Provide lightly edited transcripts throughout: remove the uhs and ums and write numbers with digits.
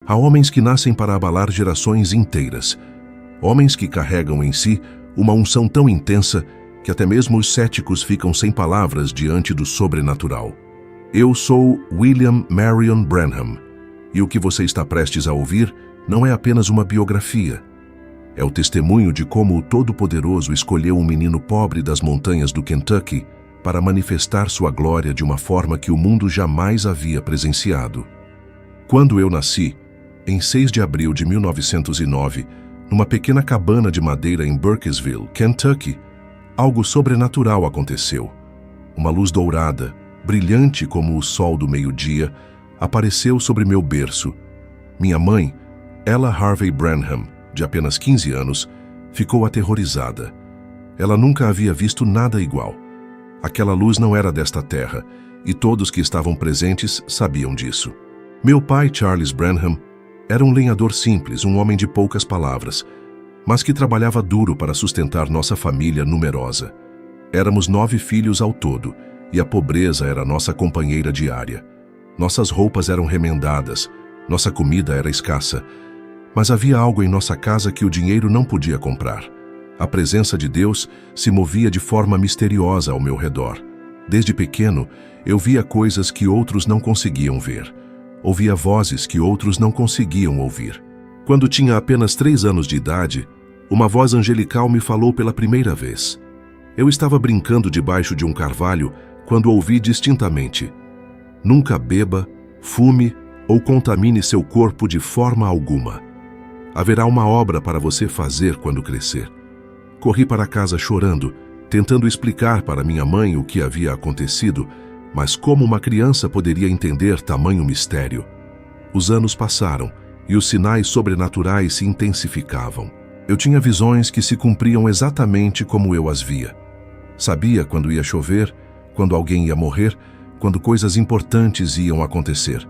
Há homens que nascem para abalar gerações inteiras. Homens que carregam em si uma unção tão intensa que até mesmo os céticos ficam sem palavras diante do sobrenatural. Eu sou William Marion Branham, e o que você está prestes a ouvir não é apenas uma biografia. É o testemunho de como o Todo-Poderoso escolheu um menino pobre das montanhas do Kentucky para manifestar sua glória de uma forma que o mundo jamais havia presenciado. Quando eu nasci, em 6 de abril de 1909, numa pequena cabana de madeira em Burkesville, Kentucky, algo sobrenatural aconteceu. Uma luz dourada, brilhante como o sol do meio-dia, apareceu sobre meu berço. Minha mãe, Ella Harvey Branham, de apenas 15 anos, ficou aterrorizada. Ela nunca havia visto nada igual. Aquela luz não era desta terra, e todos que estavam presentes sabiam disso. Meu pai, Charles Branham, era um lenhador simples, um homem de poucas palavras, mas que trabalhava duro para sustentar nossa família numerosa. Éramos 9 filhos ao todo, e a pobreza era nossa companheira diária. Nossas roupas eram remendadas, nossa comida era escassa, mas havia algo em nossa casa que o dinheiro não podia comprar. A presença de Deus se movia de forma misteriosa ao meu redor. Desde pequeno, eu via coisas que outros não conseguiam ver. Ouvia vozes que outros não conseguiam ouvir. Quando tinha apenas 3 anos de idade, uma voz angelical me falou pela primeira vez. Eu estava brincando debaixo de um carvalho quando ouvi distintamente: "Nunca beba, fume ou contamine seu corpo de forma alguma. Haverá uma obra para você fazer quando crescer." Corri para casa chorando, tentando explicar para minha mãe o que havia acontecido, mas como uma criança poderia entender tamanho mistério? Os anos passaram e os sinais sobrenaturais se intensificavam. Eu tinha visões que se cumpriam exatamente como eu as via. Sabia quando ia chover, quando alguém ia morrer, quando coisas importantes iam acontecer.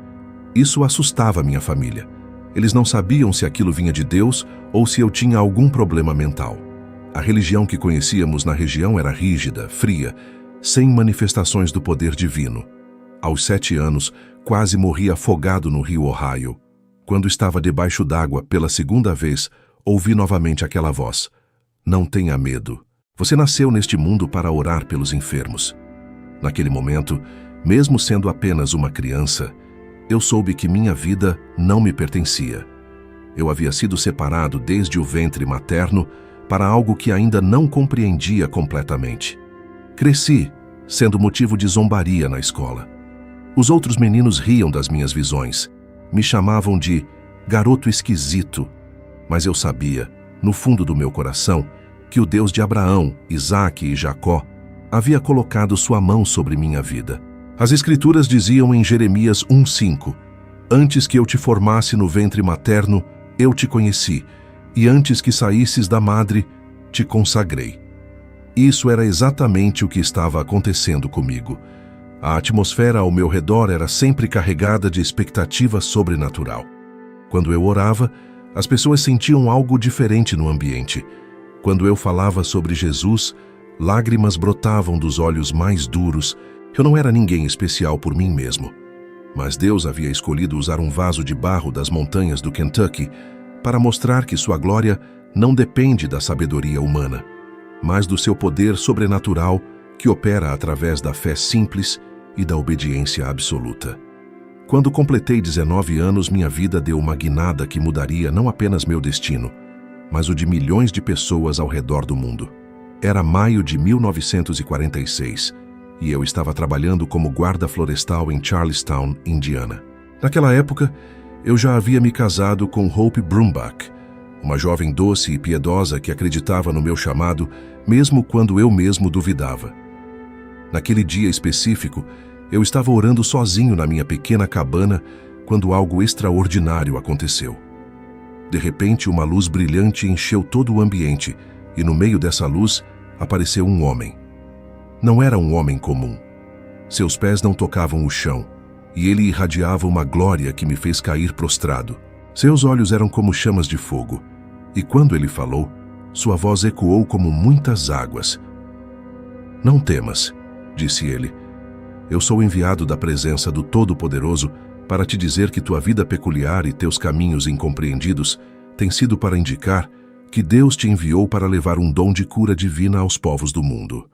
Isso assustava minha família. Eles não sabiam se aquilo vinha de Deus ou se eu tinha algum problema mental. A religião que conhecíamos na região era rígida, fria, sem manifestações do poder divino. Aos 7 anos, quase morri afogado no rio Ohio. Quando estava debaixo d'água pela segunda vez, ouvi novamente aquela voz: "Não tenha medo. Você nasceu neste mundo para orar pelos enfermos." Naquele momento, mesmo sendo apenas uma criança, eu soube que minha vida não me pertencia. Eu havia sido separado desde o ventre materno para algo que ainda não compreendia completamente. Cresci, sendo motivo de zombaria na escola. Os outros meninos riam das minhas visões. Me chamavam de garoto esquisito. Mas eu sabia, no fundo do meu coração, que o Deus de Abraão, Isaque e Jacó havia colocado sua mão sobre minha vida. As Escrituras diziam em Jeremias 1:5: "Antes que eu te formasse no ventre materno, eu te conheci, e antes que saísses da madre, te consagrei." Isso era exatamente o que estava acontecendo comigo. A atmosfera ao meu redor era sempre carregada de expectativa sobrenatural. Quando eu orava, as pessoas sentiam algo diferente no ambiente. Quando eu falava sobre Jesus, lágrimas brotavam dos olhos mais duros. Eu não era ninguém especial por mim mesmo. Mas Deus havia escolhido usar um vaso de barro das montanhas do Kentucky para mostrar que sua glória não depende da sabedoria humana, mas do seu poder sobrenatural que opera através da fé simples e da obediência absoluta. Quando completei 19 anos, minha vida deu uma guinada que mudaria não apenas meu destino, mas o de milhões de pessoas ao redor do mundo. Era maio de 1946 e eu estava trabalhando como guarda florestal em Charlestown, Indiana. Naquela época, eu já havia me casado com Hope Brumbach, uma jovem doce e piedosa que acreditava no meu chamado, mesmo quando eu mesmo duvidava. Naquele dia específico, eu estava orando sozinho na minha pequena cabana quando algo extraordinário aconteceu. De repente, uma luz brilhante encheu todo o ambiente e no meio dessa luz apareceu um homem. Não era um homem comum. Seus pés não tocavam o chão e ele irradiava uma glória que me fez cair prostrado. Seus olhos eram como chamas de fogo e quando ele falou, sua voz ecoou como muitas águas. "Não temas", disse ele. "Eu sou enviado da presença do Todo-Poderoso para te dizer que tua vida peculiar e teus caminhos incompreendidos têm sido para indicar que Deus te enviou para levar um dom de cura divina aos povos do mundo.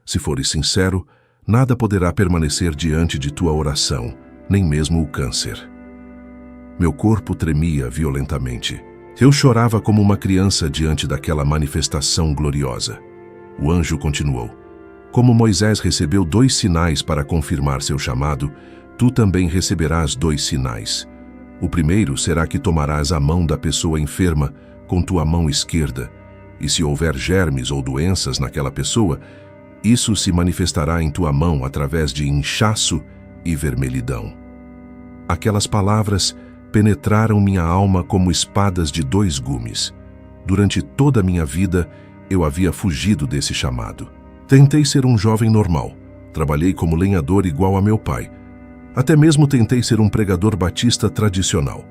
Se fores sincero, nada poderá permanecer diante de tua oração, nem mesmo o câncer. Meu corpo tremia violentamente. Eu chorava como uma criança diante daquela manifestação gloriosa. O anjo continuou: como Moisés recebeu 2 sinais para confirmar seu chamado, tu também receberás 2 sinais. O primeiro será que tomarás a mão da pessoa enferma com tua mão esquerda, e se houver germes ou doenças naquela pessoa, isso se manifestará em tua mão através de inchaço e vermelhidão. Aquelas palavras penetraram minha alma como espadas de 2 gumes. Durante toda a minha vida, eu havia fugido desse chamado. Tentei ser um jovem normal. Trabalhei como lenhador igual a meu pai. Até mesmo tentei ser um pregador batista tradicional.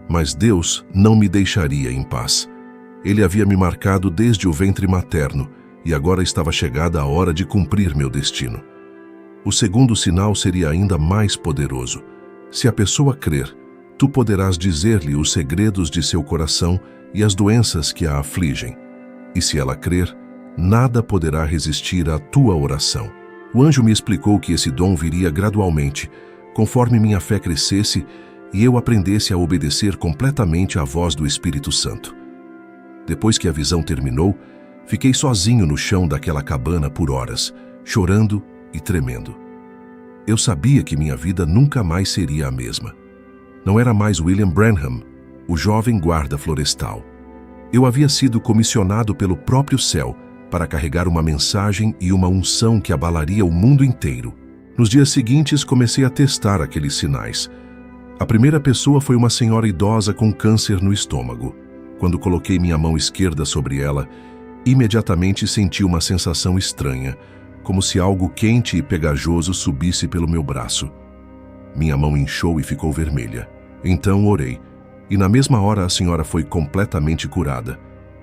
Mas Deus não me deixaria em paz. Ele havia me marcado desde o ventre materno e agora estava chegada a hora de cumprir meu destino. O segundo sinal seria ainda mais poderoso. Se a pessoa crer, tu poderás dizer-lhe os segredos de seu coração e as doenças que a afligem. E se ela crer, nada poderá resistir à tua oração. O anjo me explicou que esse dom viria gradualmente, conforme minha fé crescesse e eu aprendesse a obedecer completamente à voz do Espírito Santo. Depois que a visão terminou, fiquei sozinho no chão daquela cabana por horas, chorando e tremendo. Eu sabia que minha vida nunca mais seria a mesma. Não era mais William Branham, o jovem guarda florestal. Eu havia sido comissionado pelo próprio céu para carregar uma mensagem e uma unção que abalaria o mundo inteiro. Nos dias seguintes, comecei a testar aqueles sinais. A primeira pessoa foi uma senhora idosa com câncer no estômago. Quando coloquei minha mão esquerda sobre ela, imediatamente senti uma sensação estranha, como se algo quente e pegajoso subisse pelo meu braço. Minha mão inchou e ficou vermelha. Então orei, e na mesma hora a senhora foi completamente curada.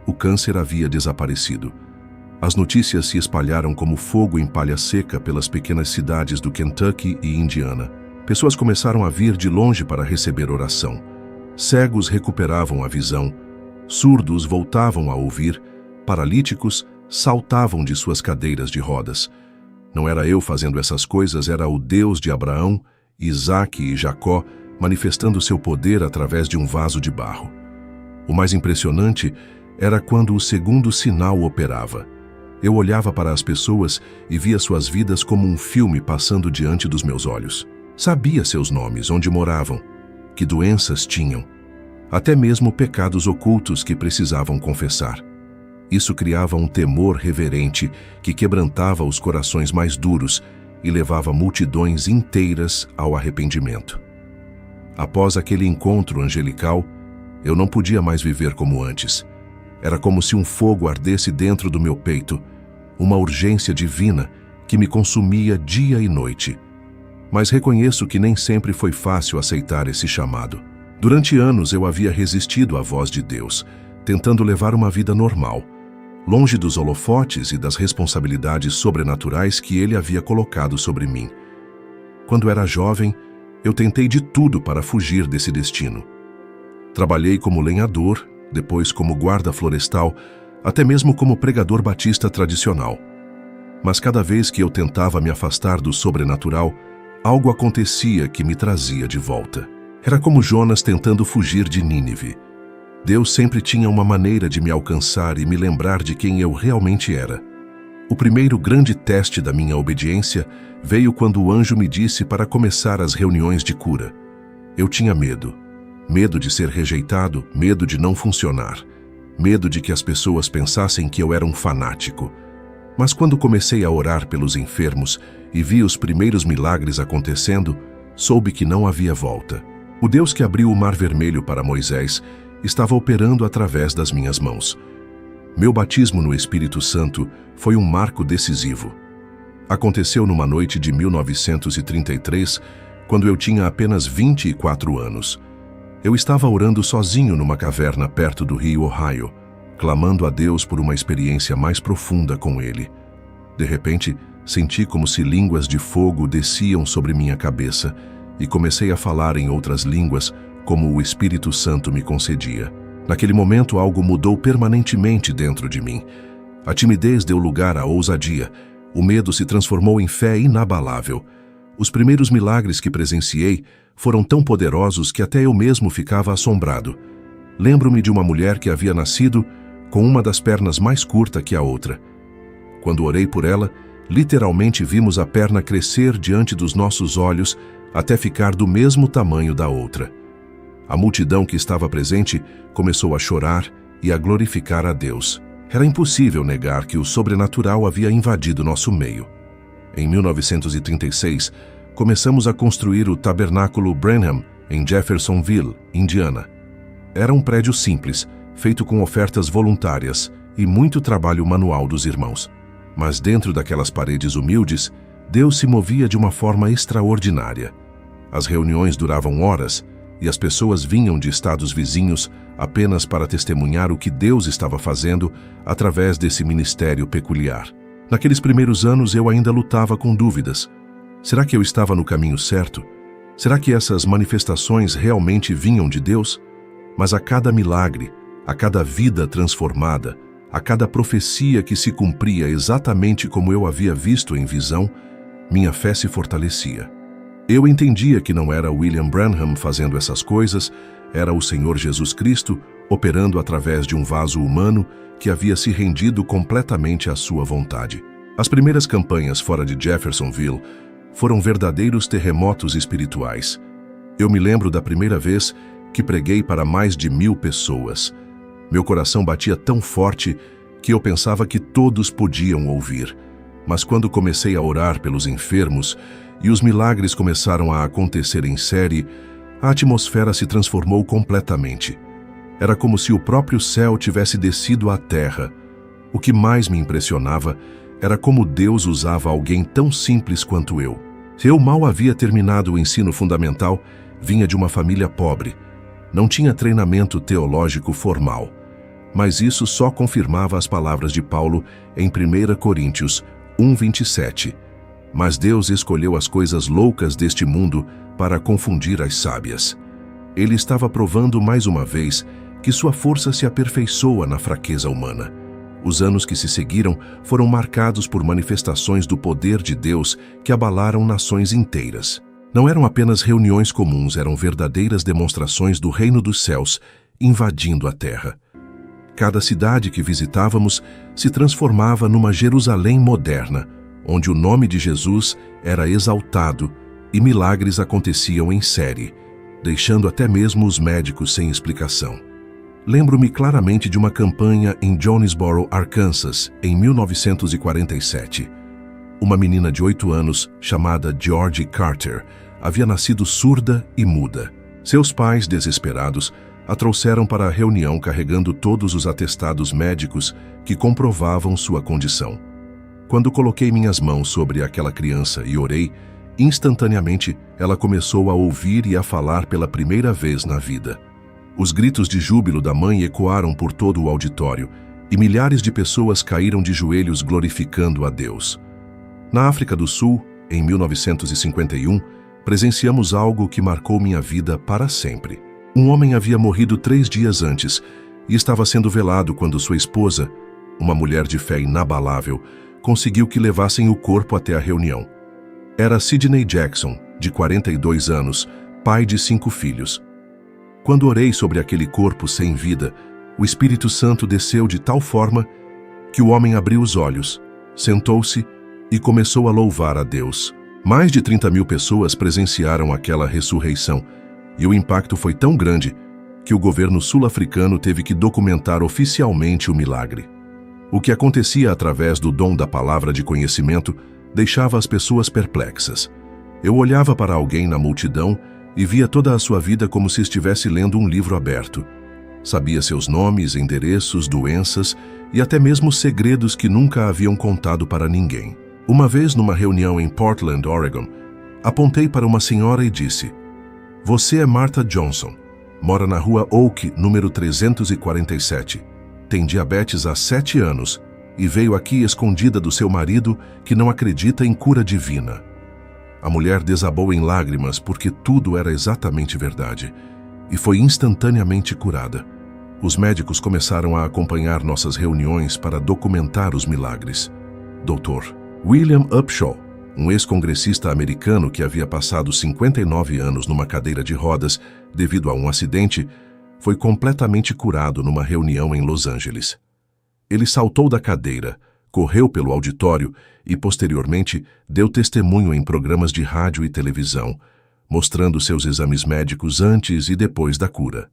O câncer havia desaparecido. As notícias se espalharam como fogo em palha seca pelas pequenas cidades do Kentucky e Indiana. Pessoas começaram a vir de longe para receber oração. Cegos recuperavam a visão, surdos voltavam a ouvir, paralíticos saltavam de suas cadeiras de rodas. Não era eu fazendo essas coisas, era o Deus de Abraão, Isaque e Jacó manifestando seu poder através de um vaso de barro. O mais impressionante era quando o segundo sinal operava. Eu olhava para as pessoas e via suas vidas como um filme passando diante dos meus olhos. Sabia seus nomes, onde moravam, que doenças tinham, até mesmo pecados ocultos que precisavam confessar. Isso criava um temor reverente que quebrantava os corações mais duros e levava multidões inteiras ao arrependimento. Após aquele encontro angelical, eu não podia mais viver como antes. Era como se um fogo ardesse dentro do meu peito, uma urgência divina que me consumia dia e noite. Mas reconheço que nem sempre foi fácil aceitar esse chamado. Durante anos eu havia resistido à voz de Deus, tentando levar uma vida normal, longe dos holofotes e das responsabilidades sobrenaturais que Ele havia colocado sobre mim. Quando era jovem, eu tentei de tudo para fugir desse destino. Trabalhei como lenhador, depois como guarda florestal, até mesmo como pregador batista tradicional. Mas cada vez que eu tentava me afastar do sobrenatural, algo acontecia que me trazia de volta. Era como Jonas tentando fugir de Nínive. Deus sempre tinha uma maneira de me alcançar e me lembrar de quem eu realmente era. O primeiro grande teste da minha obediência veio quando o anjo me disse para começar as reuniões de cura. Eu tinha medo. Medo de ser rejeitado, medo de não funcionar, medo de que as pessoas pensassem que eu era um fanático. Mas quando comecei a orar pelos enfermos e vi os primeiros milagres acontecendo, soube que não havia volta. O Deus que abriu o Mar Vermelho para Moisés estava operando através das minhas mãos. Meu batismo no Espírito Santo foi um marco decisivo. Aconteceu numa noite de 1933, quando eu tinha apenas 24 anos. Eu estava orando sozinho numa caverna perto do rio Ohio, clamando a Deus por uma experiência mais profunda com Ele. De repente, senti como se línguas de fogo desciam sobre minha cabeça e comecei a falar em outras línguas, como o Espírito Santo me concedia. Naquele momento, algo mudou permanentemente dentro de mim. A timidez deu lugar à ousadia. O medo se transformou em fé inabalável. Os primeiros milagres que presenciei foram tão poderosos que até eu mesmo ficava assombrado. Lembro-me de uma mulher que havia nascido com uma das pernas mais curta que a outra. Quando orei por ela, literalmente vimos a perna crescer diante dos nossos olhos até ficar do mesmo tamanho da outra. A multidão que estava presente começou a chorar e a glorificar a Deus. Era impossível negar que o sobrenatural havia invadido nosso meio. Em 1936, começamos a construir o Tabernáculo Branham em Jeffersonville, Indiana. Era um prédio simples, feito com ofertas voluntárias e muito trabalho manual dos irmãos. Mas dentro daquelas paredes humildes, Deus se movia de uma forma extraordinária. As reuniões duravam horas e as pessoas vinham de estados vizinhos apenas para testemunhar o que Deus estava fazendo através desse ministério peculiar. Naqueles primeiros anos eu ainda lutava com dúvidas. Será que eu estava no caminho certo? Será que essas manifestações realmente vinham de Deus? Mas a cada milagre, a cada vida transformada, a cada profecia que se cumpria exatamente como eu havia visto em visão, minha fé se fortalecia. Eu entendia que não era William Branham fazendo essas coisas, era o Senhor Jesus Cristo operando através de um vaso humano que havia se rendido completamente à sua vontade. As primeiras campanhas fora de Jeffersonville foram verdadeiros terremotos espirituais. Eu me lembro da primeira vez que preguei para mais de 1000 pessoas. Meu coração batia tão forte que eu pensava que todos podiam ouvir. Mas quando comecei a orar pelos enfermos e os milagres começaram a acontecer em série, a atmosfera se transformou completamente. Era como se o próprio céu tivesse descido à terra. O que mais me impressionava era como Deus usava alguém tão simples quanto eu. Eu mal havia terminado o ensino fundamental, vinha de uma família pobre. Não tinha treinamento teológico formal. Mas isso só confirmava as palavras de Paulo em 1 Coríntios 1:27. Mas Deus escolheu as coisas loucas deste mundo para confundir as sábias. Ele estava provando mais uma vez que sua força se aperfeiçoa na fraqueza humana. Os anos que se seguiram foram marcados por manifestações do poder de Deus que abalaram nações inteiras. Não eram apenas reuniões comuns, eram verdadeiras demonstrações do reino dos céus invadindo a terra. Cada cidade que visitávamos se transformava numa Jerusalém moderna, onde o nome de Jesus era exaltado e milagres aconteciam em série, deixando até mesmo os médicos sem explicação. Lembro-me claramente de uma campanha em Jonesboro, Arkansas, em 1947. Uma menina de 8 anos, chamada Georgie Carter, havia nascido surda e muda. Seus pais, desesperados, a trouxeram para a reunião carregando todos os atestados médicos que comprovavam sua condição. Quando coloquei minhas mãos sobre aquela criança e orei, instantaneamente ela começou a ouvir e a falar pela primeira vez na vida. Os gritos de júbilo da mãe ecoaram por todo o auditório e milhares de pessoas caíram de joelhos glorificando a Deus. Na África do Sul, em 1951, presenciamos algo que marcou minha vida para sempre. Um homem havia morrido 3 dias antes e estava sendo velado quando sua esposa, uma mulher de fé inabalável, conseguiu que levassem o corpo até a reunião. Era Sidney Jackson, de 42 anos, pai de 5 filhos. Quando orei sobre aquele corpo sem vida, o Espírito Santo desceu de tal forma que o homem abriu os olhos, sentou-se e começou a louvar a Deus. Mais de 30.000 pessoas presenciaram aquela ressurreição, e o impacto foi tão grande que o governo sul-africano teve que documentar oficialmente o milagre. O que acontecia através do dom da palavra de conhecimento deixava as pessoas perplexas. Eu olhava para alguém na multidão e via toda a sua vida como se estivesse lendo um livro aberto. Sabia seus nomes, endereços, doenças e até mesmo segredos que nunca haviam contado para ninguém. Uma vez, numa reunião em Portland, Oregon, apontei para uma senhora e disse: "Você é Martha Johnson, mora na rua Oak, número 347. Tem diabetes há 7 anos e veio aqui escondida do seu marido que não acredita em cura divina." A mulher desabou em lágrimas porque tudo era exatamente verdade e foi instantaneamente curada. Os médicos começaram a acompanhar nossas reuniões para documentar os milagres. Dr. William Upshaw, um ex-congressista americano que havia passado 59 anos numa cadeira de rodas devido a um acidente, foi completamente curado numa reunião em Los Angeles. Ele saltou da cadeira, correu pelo auditório e, posteriormente, deu testemunho em programas de rádio e televisão, mostrando seus exames médicos antes e depois da cura.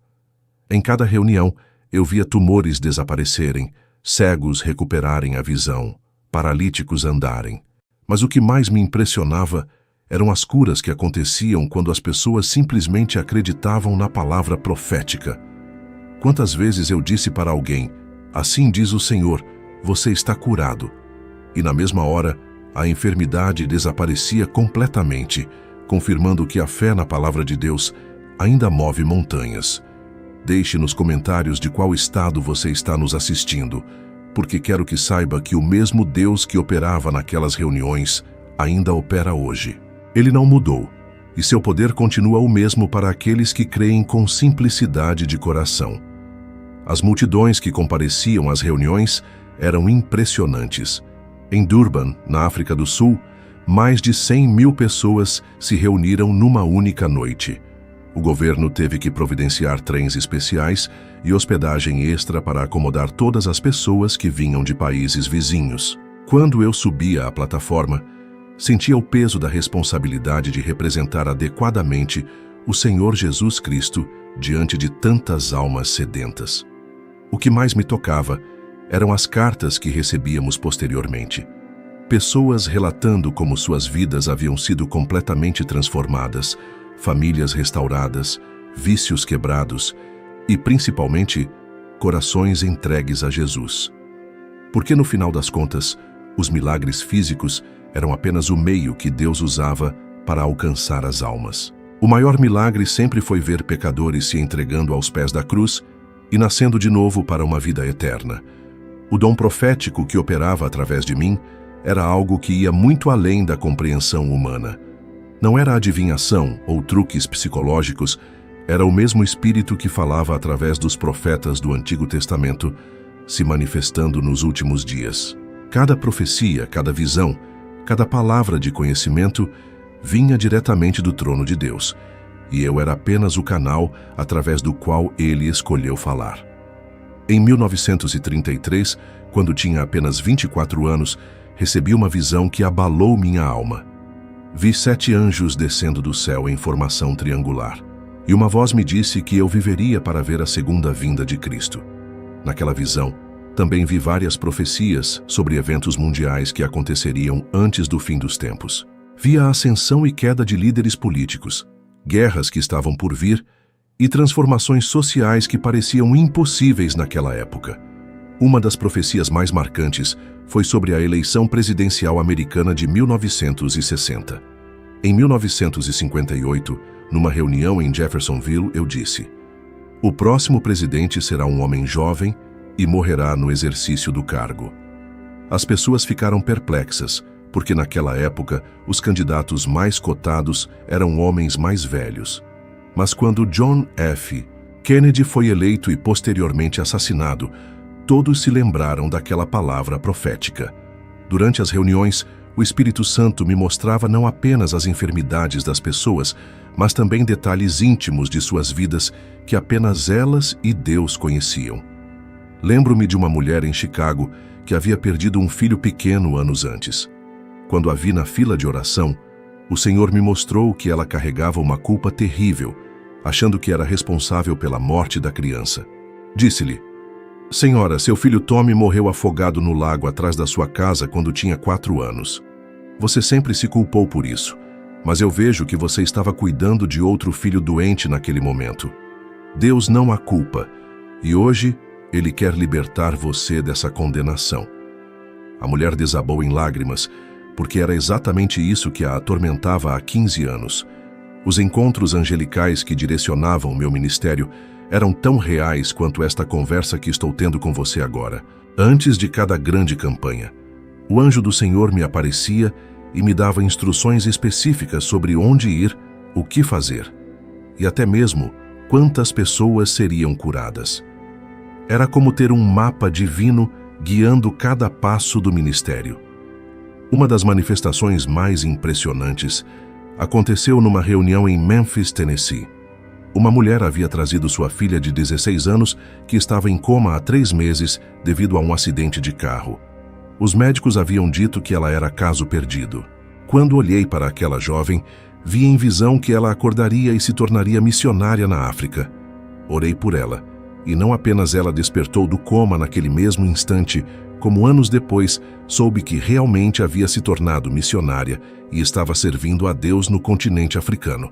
Em cada reunião, eu via tumores desaparecerem, cegos recuperarem a visão, paralíticos andarem. Mas o que mais me impressionava eram as curas que aconteciam quando as pessoas simplesmente acreditavam na palavra profética. Quantas vezes eu disse para alguém, assim diz o Senhor, você está curado. E na mesma hora, a enfermidade desaparecia completamente, confirmando que a fé na palavra de Deus ainda move montanhas. Deixe nos comentários de qual estado você está nos assistindo, porque quero que saiba que o mesmo Deus que operava naquelas reuniões ainda opera hoje. Ele não mudou, e seu poder continua o mesmo para aqueles que creem com simplicidade de coração. As multidões que compareciam às reuniões eram impressionantes. Em Durban, na África do Sul, mais de 100.000 pessoas se reuniram numa única noite. O governo teve que providenciar trens especiais e hospedagem extra para acomodar todas as pessoas que vinham de países vizinhos. Quando eu subia à plataforma, sentia o peso da responsabilidade de representar adequadamente o Senhor Jesus Cristo diante de tantas almas sedentas. O que mais me tocava eram as cartas que recebíamos posteriormente. Pessoas relatando como suas vidas haviam sido completamente transformadas, famílias restauradas, vícios quebrados e, principalmente, corações entregues a Jesus. Porque, no final das contas, os milagres físicos eram apenas o meio que Deus usava para alcançar as almas. O maior milagre sempre foi ver pecadores se entregando aos pés da cruz e nascendo de novo para uma vida eterna. O dom profético que operava através de mim era algo que ia muito além da compreensão humana. Não era adivinhação ou truques psicológicos, era o mesmo Espírito que falava através dos profetas do Antigo Testamento, se manifestando nos últimos dias. Cada profecia, cada visão, cada palavra de conhecimento vinha diretamente do trono de Deus, e eu era apenas o canal através do qual Ele escolheu falar. Em 1933, quando tinha apenas 24 anos, recebi uma visão que abalou minha alma. Vi 7 anjos descendo do céu em formação triangular, e uma voz me disse que eu viveria para ver a segunda vinda de Cristo. Naquela visão, também vi várias profecias sobre eventos mundiais que aconteceriam antes do fim dos tempos. Vi a ascensão e queda de líderes políticos, guerras que estavam por vir e transformações sociais que pareciam impossíveis naquela época. Uma das profecias mais marcantes foi sobre a eleição presidencial americana de 1960. Em 1958, numa reunião em Jeffersonville, eu disse: "O próximo presidente será um homem jovem e morrerá no exercício do cargo." As pessoas ficaram perplexas, porque naquela época os candidatos mais cotados eram homens mais velhos. Mas quando John F. Kennedy foi eleito e posteriormente assassinado, todos se lembraram daquela palavra profética. Durante as reuniões, o Espírito Santo me mostrava não apenas as enfermidades das pessoas, mas também detalhes íntimos de suas vidas que apenas elas e Deus conheciam. Lembro-me de uma mulher em Chicago que havia perdido um filho pequeno anos antes. Quando a vi na fila de oração, o Senhor me mostrou que ela carregava uma culpa terrível, achando que era responsável pela morte da criança. Disse-lhe: "Senhora, seu filho Tommy morreu afogado no lago atrás da sua casa quando tinha 4 anos. Você sempre se culpou por isso, mas eu vejo que você estava cuidando de outro filho doente naquele momento. Deus não a culpa, e hoje Ele quer libertar você dessa condenação." A mulher desabou em lágrimas, porque era exatamente isso que a atormentava há 15 anos. Os encontros angelicais que direcionavam meu ministério eram tão reais quanto esta conversa que estou tendo com você agora. Antes de cada grande campanha, o anjo do Senhor me aparecia e me dava instruções específicas sobre onde ir, o que fazer e até mesmo quantas pessoas seriam curadas. Era como ter um mapa divino guiando cada passo do ministério. Uma das manifestações mais impressionantes aconteceu numa reunião em Memphis, Tennessee. Uma mulher havia trazido sua filha de 16 anos que estava em coma há 3 meses devido a um acidente de carro. Os médicos haviam dito que ela era caso perdido. Quando olhei para aquela jovem, vi em visão que ela acordaria e se tornaria missionária na África. Orei por ela, e não apenas ela despertou do coma naquele mesmo instante, como anos depois soube que realmente havia se tornado missionária e estava servindo a Deus no continente africano.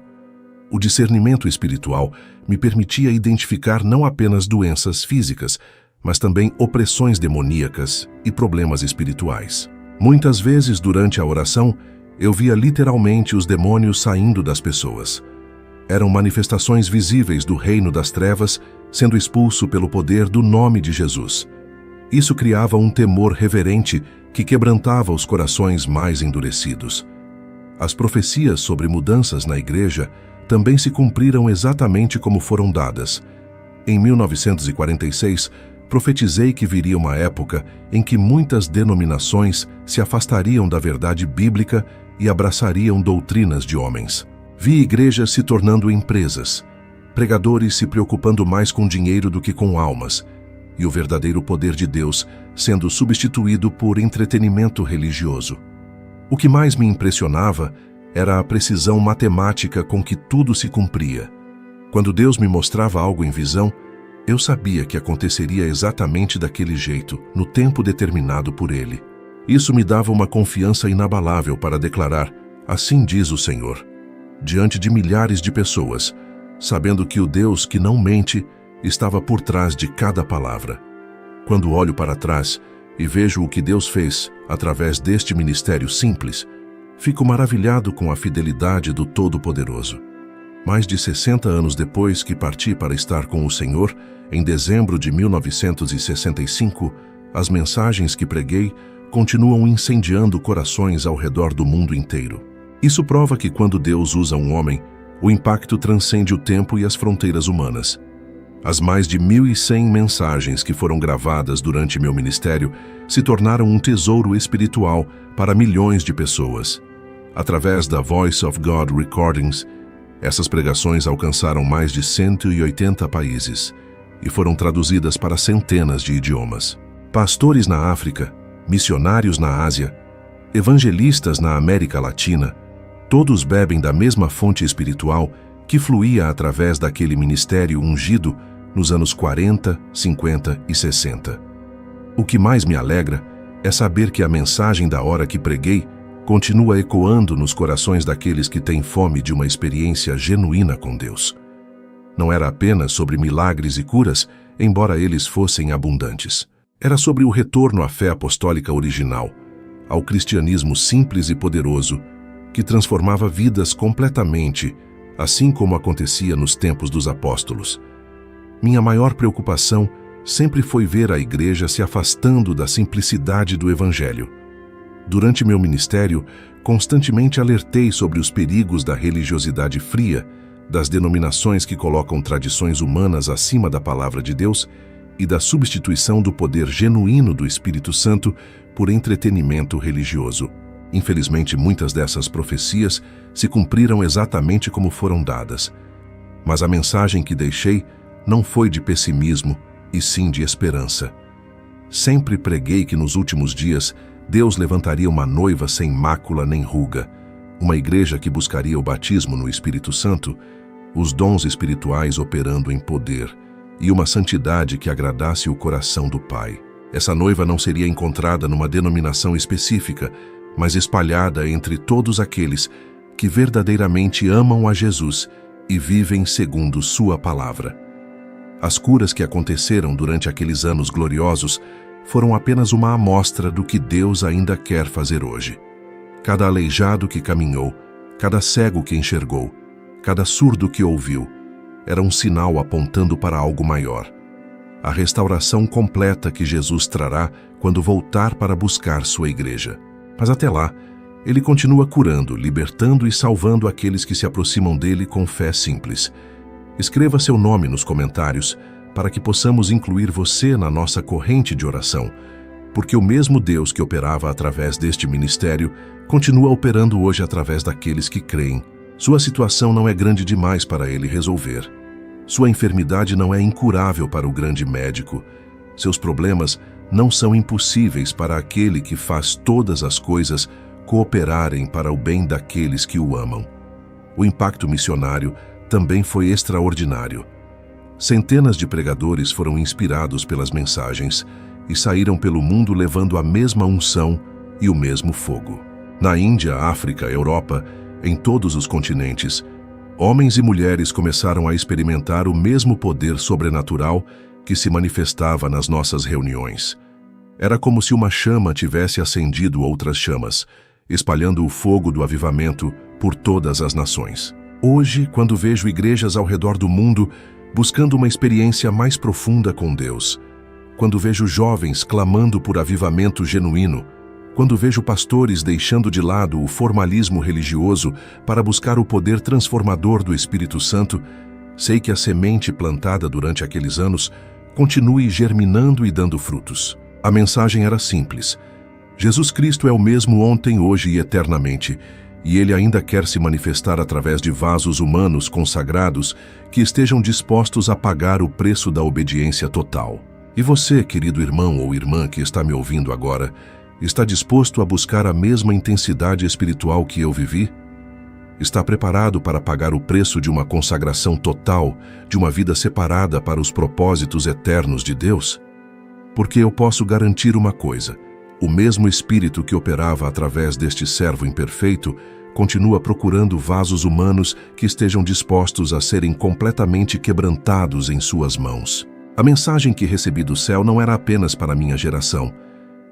O discernimento espiritual me permitia identificar não apenas doenças físicas, mas também opressões demoníacas e problemas espirituais. Muitas vezes, durante a oração, eu via literalmente os demônios saindo das pessoas. Eram manifestações visíveis do reino das trevas sendo expulso pelo poder do nome de Jesus. Isso criava um temor reverente que quebrantava os corações mais endurecidos. As profecias sobre mudanças na igreja também se cumpriram exatamente como foram dadas. Em 1946, profetizei que viria uma época em que muitas denominações se afastariam da verdade bíblica e abraçariam doutrinas de homens. Vi igrejas se tornando empresas, pregadores se preocupando mais com dinheiro do que com almas, e o verdadeiro poder de Deus sendo substituído por entretenimento religioso. O que mais me impressionava era a precisão matemática com que tudo se cumpria. Quando Deus me mostrava algo em visão, eu sabia que aconteceria exatamente daquele jeito, no tempo determinado por Ele. Isso me dava uma confiança inabalável para declarar: assim diz o Senhor, diante de milhares de pessoas, sabendo que o Deus que não mente estava por trás de cada palavra. Quando olho para trás e vejo o que Deus fez através deste ministério simples, fico maravilhado com a fidelidade do Todo-Poderoso. Mais de 60 anos depois que parti para estar com o Senhor, em dezembro de 1965, as mensagens que preguei continuam incendiando corações ao redor do mundo inteiro. Isso prova que quando Deus usa um homem, o impacto transcende o tempo e as fronteiras humanas. As mais de 1.100 mensagens que foram gravadas durante meu ministério se tornaram um tesouro espiritual para milhões de pessoas. Através da Voice of God Recordings, essas pregações alcançaram mais de 180 países e foram traduzidas para centenas de idiomas. Pastores na África, missionários na Ásia, evangelistas na América Latina, todos bebem da mesma fonte espiritual que fluía através daquele ministério ungido nos anos 40, 50 e 60. O que mais me alegra é saber que a mensagem da hora que preguei continua ecoando nos corações daqueles que têm fome de uma experiência genuína com Deus. Não era apenas sobre milagres e curas, embora eles fossem abundantes. Era sobre o retorno à fé apostólica original, ao cristianismo simples e poderoso, que transformava vidas completamente, assim como acontecia nos tempos dos apóstolos. Minha maior preocupação sempre foi ver a igreja se afastando da simplicidade do Evangelho. Durante meu ministério, constantemente alertei sobre os perigos da religiosidade fria, das denominações que colocam tradições humanas acima da palavra de Deus e da substituição do poder genuíno do Espírito Santo por entretenimento religioso. Infelizmente, muitas dessas profecias se cumpriram exatamente como foram dadas. Mas a mensagem que deixei não foi de pessimismo, e sim de esperança. Sempre preguei que nos últimos dias Deus levantaria uma noiva sem mácula nem ruga, uma igreja que buscaria o batismo no Espírito Santo, os dons espirituais operando em poder e uma santidade que agradasse o coração do Pai. Essa noiva não seria encontrada numa denominação específica, mas espalhada entre todos aqueles que verdadeiramente amam a Jesus e vivem segundo sua palavra. As curas que aconteceram durante aqueles anos gloriosos foram apenas uma amostra do que Deus ainda quer fazer hoje. Cada aleijado que caminhou, cada cego que enxergou, cada surdo que ouviu, era um sinal apontando para algo maior. A restauração completa que Jesus trará quando voltar para buscar sua igreja. Mas até lá, Ele continua curando, libertando e salvando aqueles que se aproximam dele com fé simples. Escreva seu nome nos comentários para que possamos incluir você na nossa corrente de oração, porque o mesmo Deus que operava através deste ministério continua operando hoje através daqueles que creem. Sua situação não é grande demais para ele resolver. Sua enfermidade não é incurável para o grande médico. Seus problemas não são impossíveis para aquele que faz todas as coisas cooperarem para o bem daqueles que o amam. O impacto missionário também foi extraordinário. Centenas de pregadores foram inspirados pelas mensagens e saíram pelo mundo levando a mesma unção e o mesmo fogo. Na Índia, África, Europa, em todos os continentes, homens e mulheres começaram a experimentar o mesmo poder sobrenatural que se manifestava nas nossas reuniões. Era como se uma chama tivesse acendido outras chamas, espalhando o fogo do avivamento por todas as nações. Hoje, quando vejo igrejas ao redor do mundo buscando uma experiência mais profunda com Deus, quando vejo jovens clamando por avivamento genuíno, quando vejo pastores deixando de lado o formalismo religioso para buscar o poder transformador do Espírito Santo, sei que a semente plantada durante aqueles anos continue germinando e dando frutos. A mensagem era simples. Jesus Cristo é o mesmo ontem, hoje e eternamente, e Ele ainda quer se manifestar através de vasos humanos consagrados que estejam dispostos a pagar o preço da obediência total. E você, querido irmão ou irmã que está me ouvindo agora, está disposto a buscar a mesma intensidade espiritual que eu vivi? Está preparado para pagar o preço de uma consagração total, de uma vida separada para os propósitos eternos de Deus? Porque eu posso garantir uma coisa: o mesmo Espírito que operava através deste servo imperfeito continua procurando vasos humanos que estejam dispostos a serem completamente quebrantados em suas mãos. A mensagem que recebi do céu não era apenas para minha geração.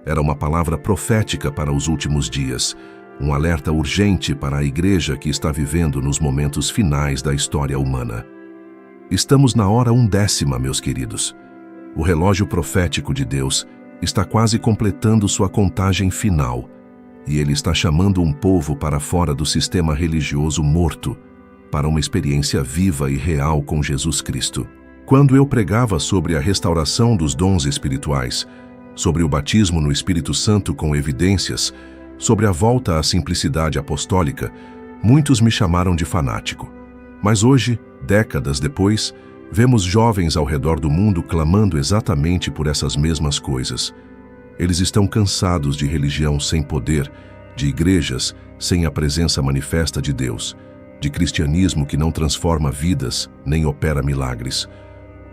Era uma palavra profética para os últimos dias, um alerta urgente para a igreja que está vivendo nos momentos finais da história humana. Estamos na hora 1/10, meus queridos. O relógio profético de Deus está quase completando sua contagem final, e Ele está chamando um povo para fora do sistema religioso morto, para uma experiência viva e real com Jesus Cristo. Quando eu pregava sobre a restauração dos dons espirituais, sobre o batismo no Espírito Santo com evidências, sobre a volta à simplicidade apostólica, muitos me chamaram de fanático. Mas hoje, décadas depois, vemos jovens ao redor do mundo clamando exatamente por essas mesmas coisas. Eles estão cansados de religião sem poder, de igrejas sem a presença manifesta de Deus, de cristianismo que não transforma vidas nem opera milagres.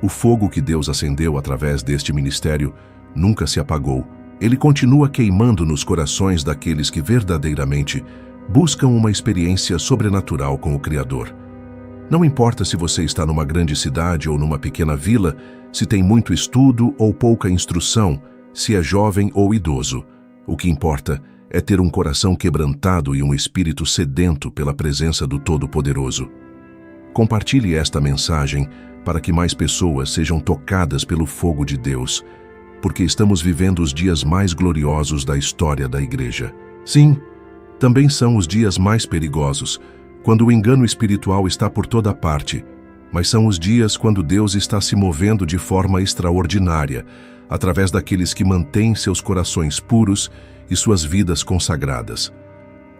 O fogo que Deus acendeu através deste ministério nunca se apagou. Ele continua queimando nos corações daqueles que verdadeiramente buscam uma experiência sobrenatural com o Criador. Não importa se você está numa grande cidade ou numa pequena vila, se tem muito estudo ou pouca instrução, se é jovem ou idoso. O que importa é ter um coração quebrantado e um espírito sedento pela presença do Todo-Poderoso. Compartilhe esta mensagem para que mais pessoas sejam tocadas pelo fogo de Deus, porque estamos vivendo os dias mais gloriosos da história da igreja. Sim, também são os dias mais perigosos, quando o engano espiritual está por toda parte, mas são os dias quando Deus está se movendo de forma extraordinária, através daqueles que mantêm seus corações puros e suas vidas consagradas.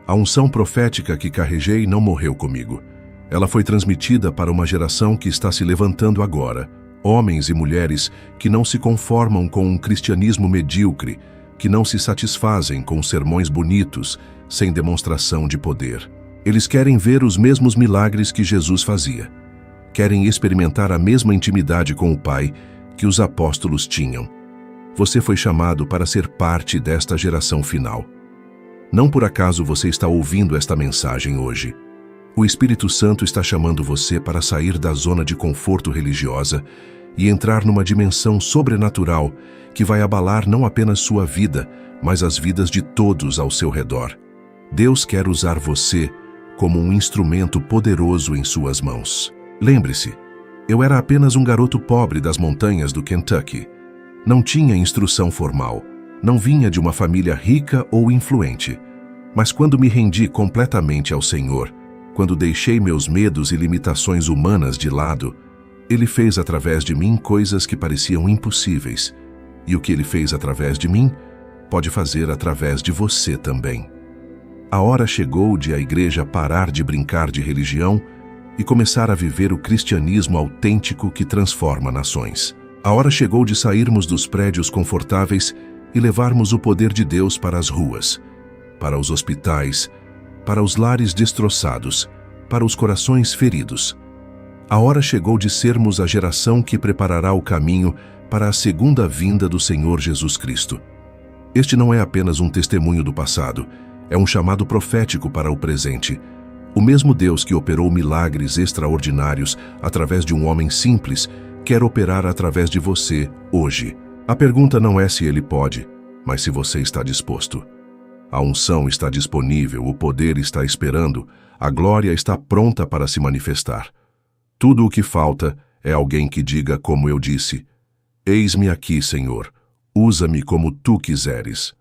A unção profética que carreguei não morreu comigo. Ela foi transmitida para uma geração que está se levantando agora, homens e mulheres que não se conformam com um cristianismo medíocre, que não se satisfazem com sermões bonitos, sem demonstração de poder. Eles querem ver os mesmos milagres que Jesus fazia. Querem experimentar a mesma intimidade com o Pai que os apóstolos tinham. Você foi chamado para ser parte desta geração final. Não por acaso você está ouvindo esta mensagem hoje. O Espírito Santo está chamando você para sair da zona de conforto religiosa e entrar numa dimensão sobrenatural que vai abalar não apenas sua vida, mas as vidas de todos ao seu redor. Deus quer usar você como um instrumento poderoso em suas mãos. Lembre-se, eu era apenas um garoto pobre das montanhas do Kentucky. Não tinha instrução formal, não vinha de uma família rica ou influente. Mas quando me rendi completamente ao Senhor, quando deixei meus medos e limitações humanas de lado, Ele fez através de mim coisas que pareciam impossíveis. E o que Ele fez através de mim, pode fazer através de você também. A hora chegou de a igreja parar de brincar de religião e começar a viver o cristianismo autêntico que transforma nações. A hora chegou de sairmos dos prédios confortáveis e levarmos o poder de Deus para as ruas, para os hospitais, para os lares destroçados, para os corações feridos. A hora chegou de sermos a geração que preparará o caminho para a segunda vinda do Senhor Jesus Cristo. Este não é apenas um testemunho do passado, é um chamado profético para o presente. O mesmo Deus que operou milagres extraordinários através de um homem simples, quer operar através de você hoje. A pergunta não é se Ele pode, mas se você está disposto. A unção está disponível, o poder está esperando, a glória está pronta para se manifestar. Tudo o que falta é alguém que diga como eu disse: Eis-me aqui, Senhor, usa-me como Tu quiseres.